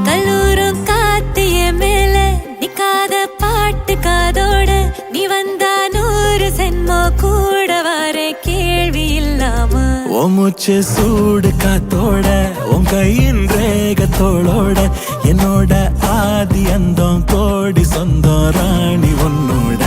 கல்லூரும் காத்திய மேல நிக்காத பாட்டு காதோட நீ வந்தா 100 சென்மோ கூட வர கேள்வி இல்லாம மூச்சு சூடு காத்தோட உன் கையின் ரேகத்தோளோட என்னோட ஆதி அந்தம் கோடி சொந்தம் ராணி உன்னோட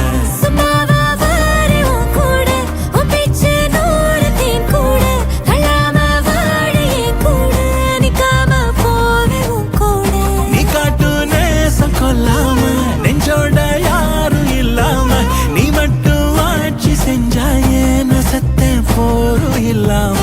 கொல்லாம நெஞ்சோட யாரும் இல்லாம நீ மட்டும் ஆட்சி செஞ்சாயே நசத்த போரும் இல்லாம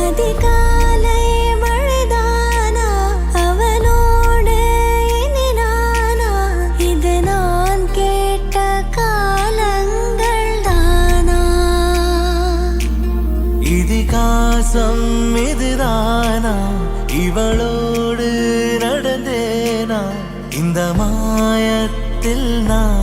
அதிகாலை மழைதானா அவனோடு இனி நானா இது நான் கேட்ட காலங்கள் தானா இதிகாசம் இதுதானா இவளோடு நடந்தேனா இந்த மாயத்தில் நான்